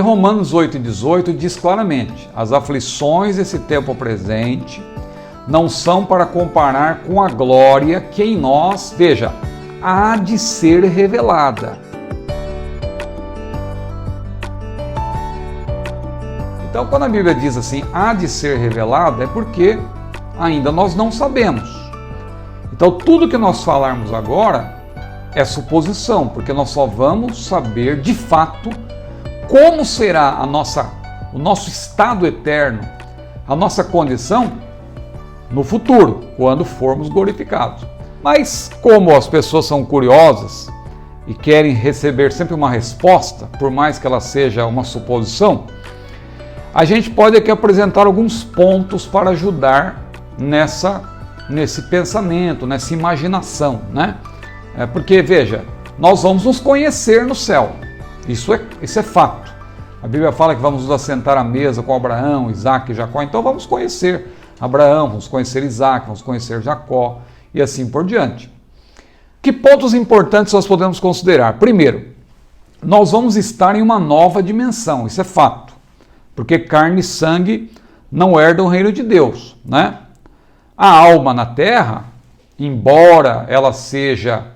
Romanos 8,18 diz claramente: as aflições desse tempo presente não são para comparar com a glória que em nós, veja, há de ser revelada. Então, quando a Bíblia diz assim, há de ser revelada, é porque ainda nós não sabemos. Então, tudo que nós falarmos agora é suposição, porque nós só vamos saber de fato como será o nosso estado eterno, a nossa condição no futuro, quando formos glorificados. Mas como as pessoas são curiosas e querem receber sempre uma resposta, por mais que ela seja uma suposição, a gente pode aqui apresentar alguns pontos para ajudar nesse pensamento, nessa imaginação, né? Porque, veja, nós vamos nos conhecer no céu, isso é fato. A Bíblia fala que vamos nos assentar à mesa com Abraão, Isaac e Jacó, então vamos conhecer Abraão, vamos conhecer Isaac, vamos conhecer Jacó e assim por diante. Que pontos importantes nós podemos considerar? Primeiro, nós vamos estar em uma nova dimensão, isso é fato, porque carne e sangue não herdam o reino de Deus, né? A alma na terra, embora ela seja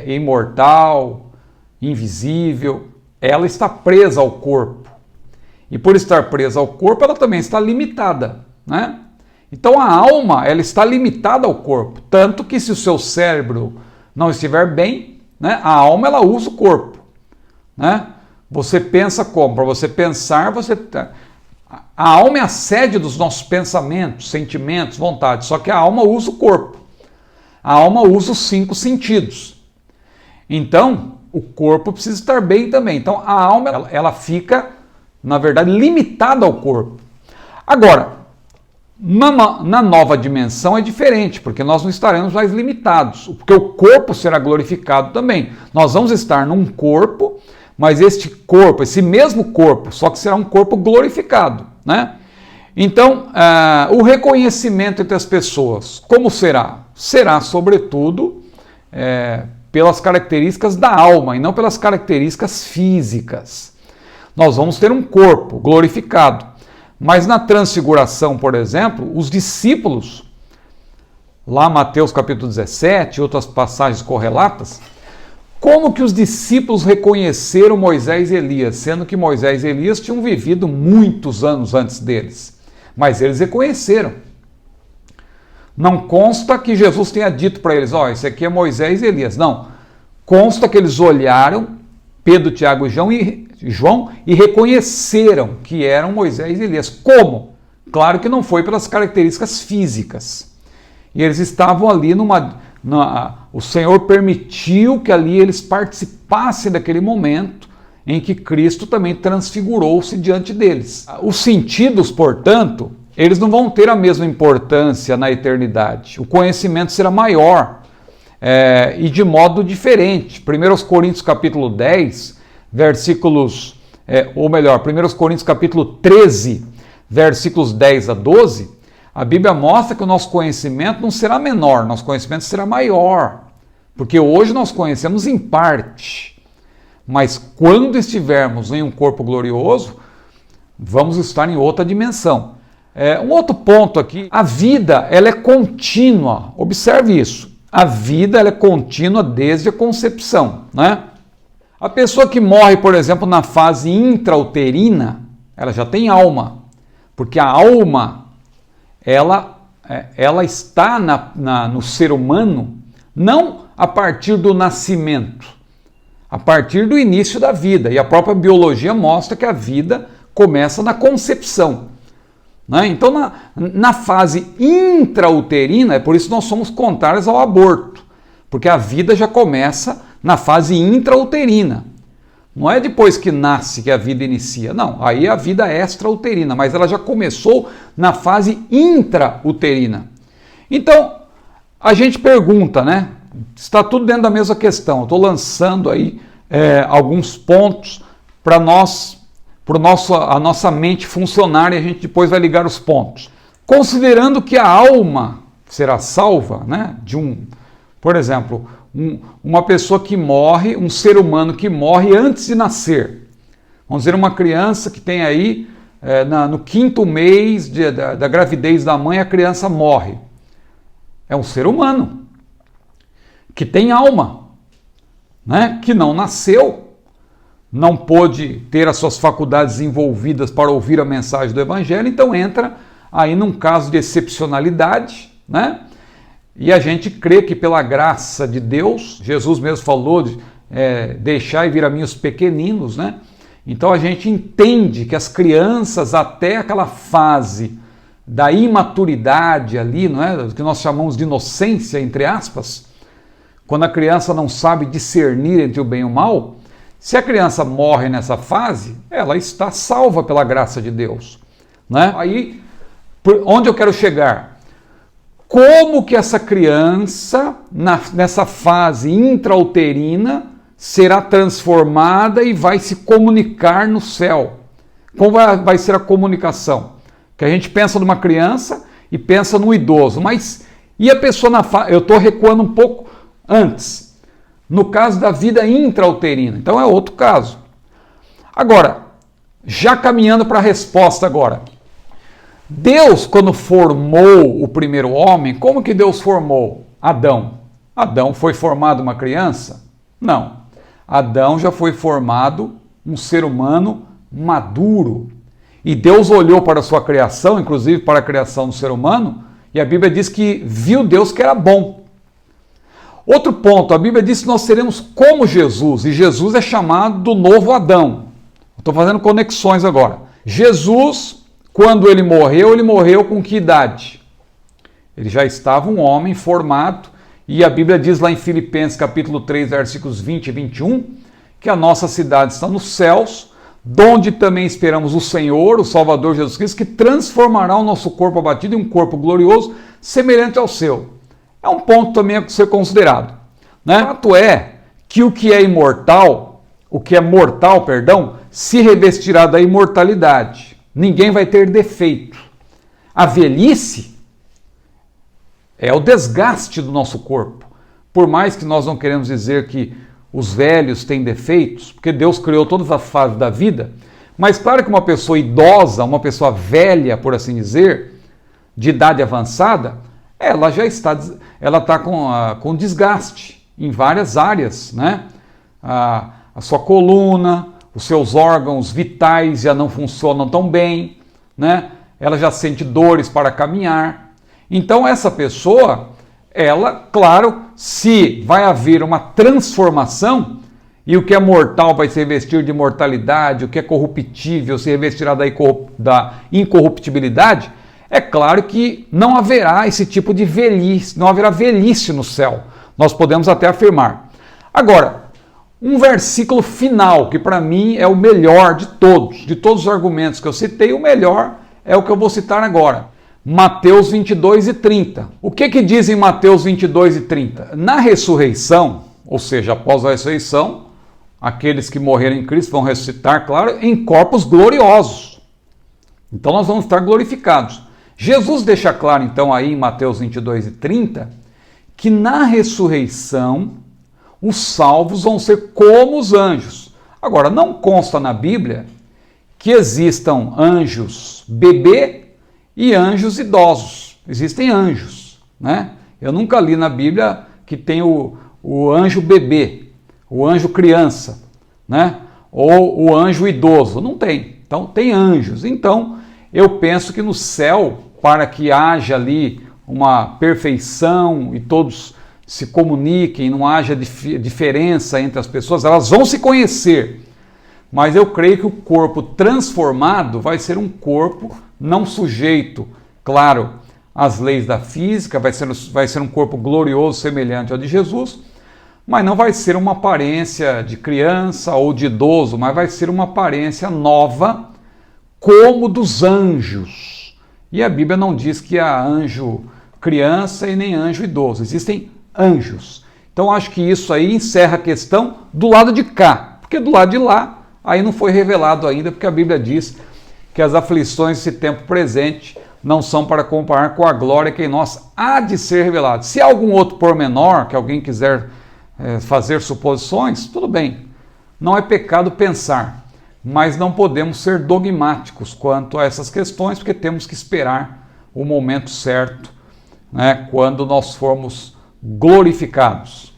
imortal, invisível, ela está presa ao corpo. E por estar presa ao corpo, ela também está limitada, né? Então a alma, ela está limitada ao corpo, tanto que se o seu cérebro não estiver bem, né, a alma ela usa o corpo, né? Você pensa como? Para você pensar, a alma é a sede dos nossos pensamentos, sentimentos, vontades, só que a alma usa o corpo. A alma usa os 5 sentidos. Então, o corpo precisa estar bem também. Então, a alma ela fica, na verdade, limitada ao corpo. Agora, na nova dimensão é diferente, porque nós não estaremos mais limitados, porque o corpo será glorificado também. Nós vamos estar num corpo, mas este corpo, esse mesmo corpo, só que será um corpo glorificado, né? Então, o reconhecimento entre as pessoas, como será? Será, sobretudo, pelas características da alma e não pelas características físicas. Nós vamos ter um corpo glorificado, mas na transfiguração, por exemplo, os discípulos, lá Mateus capítulo 17, outras passagens correlatas, como que os discípulos reconheceram Moisés e Elias, sendo que Moisés e Elias tinham vivido muitos anos antes deles, mas eles reconheceram. Não consta que Jesus tenha dito para eles, esse aqui é Moisés e Elias. Não, consta que eles olharam, Pedro, Tiago e João, e reconheceram que eram Moisés e Elias. Como? Claro que não foi pelas características físicas. E eles estavam ali o Senhor permitiu que ali eles participassem daquele momento em que Cristo também transfigurou-se diante deles. Os sentidos, portanto, eles não vão ter a mesma importância na eternidade. O conhecimento será maior e de modo diferente. 1 Coríntios capítulo 10, versículos, 1 Coríntios capítulo 13, versículos 10 a 12, a Bíblia mostra que o nosso conhecimento não será menor, nosso conhecimento será maior. Porque hoje nós conhecemos em parte, mas quando estivermos em um corpo glorioso, vamos estar em outra dimensão. Um outro ponto aqui, a vida ela é contínua, observe isso, a vida ela é contínua desde a concepção, né? A pessoa que morre, por exemplo, na fase intrauterina, ela já tem alma, porque a alma ela está no ser humano não a partir do nascimento, a partir do início da vida, e a própria biologia mostra que a vida começa na concepção. Então, na fase intrauterina, é por isso que nós somos contrários ao aborto, porque a vida já começa na fase intrauterina. Não é depois que nasce que a vida inicia, não. Aí é a vida extrauterina, mas ela já começou na fase intrauterina. Então, a gente pergunta, né? Está tudo dentro da mesma questão. Eu estou lançando aí alguns pontos para a nossa mente funcionar e a gente depois vai ligar os pontos. Considerando que a alma será salva, né, por exemplo, uma pessoa que morre, um ser humano que morre antes de nascer. Vamos dizer, uma criança que tem aí, no 5º mês da gravidez da mãe, a criança morre. É um ser humano, que tem alma, né? Que não nasceu, não pôde ter as suas faculdades desenvolvidas para ouvir a mensagem do Evangelho, então entra aí num caso de excepcionalidade, né? E a gente crê que pela graça de Deus, Jesus mesmo falou de deixai vir a mim os pequeninos, né? Então a gente entende que as crianças, até aquela fase da imaturidade ali, não é? O que nós chamamos de inocência, entre aspas, quando a criança não sabe discernir entre o bem e o mal, se a criança morre nessa fase, ela está salva pela graça de Deus, né? Aí, onde eu quero chegar? Como que essa criança, nessa fase intrauterina, será transformada e vai se comunicar no céu? Como vai ser a comunicação? Que a gente pensa numa criança e pensa no idoso, mas e a pessoa na fase... Eu estou recuando um pouco antes, no caso da vida intrauterina, então é outro caso. Agora, já caminhando para a resposta agora. Deus, quando formou o primeiro homem, como que Deus formou Adão? Adão foi formado uma criança? Não. Adão já foi formado um ser humano maduro. E Deus olhou para a sua criação, inclusive para a criação do ser humano, e a Bíblia diz que viu Deus que era bom. Outro ponto, a Bíblia diz que nós seremos como Jesus, e Jesus é chamado do novo Adão. Estou fazendo conexões agora. Jesus, quando ele morreu com que idade? Ele já estava um homem formado, e a Bíblia diz lá em Filipenses capítulo 3, versículos 20 e 21, que a nossa cidade está nos céus, donde também esperamos o Senhor, o Salvador Jesus Cristo, que transformará o nosso corpo abatido em um corpo glorioso, semelhante ao seu. É um ponto também a ser considerado, né? O fato é que o que é mortal, se revestirá da imortalidade. Ninguém vai ter defeito. A velhice é o desgaste do nosso corpo. Por mais que nós não queremos dizer que os velhos têm defeitos, porque Deus criou todas as fases da vida, mas claro que uma pessoa idosa, uma pessoa velha, por assim dizer, de idade avançada, ela já está com desgaste em várias áreas, né? A sua coluna, os seus órgãos vitais já não funcionam tão bem, né? Ela já sente dores para caminhar. Então essa pessoa, ela, claro, se vai haver uma transformação e o que é mortal vai se revestir de mortalidade, o que é corruptível se revestirá da incorruptibilidade, é claro que não haverá esse tipo de velhice, não haverá velhice no céu. Nós podemos até afirmar. Agora, um versículo final, que para mim é o melhor de todos os argumentos que eu citei, o melhor é o que eu vou citar agora. Mateus 22 e 30. O que diz em Mateus 22 e 30? Na ressurreição, ou seja, após a ressurreição, aqueles que morreram em Cristo vão ressuscitar, claro, em corpos gloriosos. Então nós vamos estar glorificados. Jesus deixa claro, então, aí em Mateus 22 e 30, que na ressurreição os salvos vão ser como os anjos. Agora, não consta na Bíblia que existam anjos bebê e anjos idosos. Existem anjos, né? Eu nunca li na Bíblia que tem o anjo bebê, o anjo criança, né? Ou o anjo idoso. Não tem. Então, tem anjos. Então, eu penso que no céu, para que haja ali uma perfeição e todos se comuniquem, não haja diferença entre as pessoas, elas vão se conhecer. Mas eu creio que o corpo transformado vai ser um corpo não sujeito, claro, às leis da física, vai ser um corpo glorioso semelhante ao de Jesus, mas não vai ser uma aparência de criança ou de idoso, mas vai ser uma aparência nova, como dos anjos. E a Bíblia não diz que há anjo criança e nem anjo idoso. Existem anjos. Então acho que isso aí encerra a questão do lado de cá. Porque do lado de lá, aí não foi revelado ainda, porque a Bíblia diz que as aflições desse tempo presente não são para comparar com a glória que em nós há de ser revelada. Se há algum outro pormenor que alguém quiser fazer suposições, tudo bem. Não é pecado pensar. mas não podemos ser dogmáticos quanto a essas questões, porque temos que esperar o momento certo, né, quando nós formos glorificados.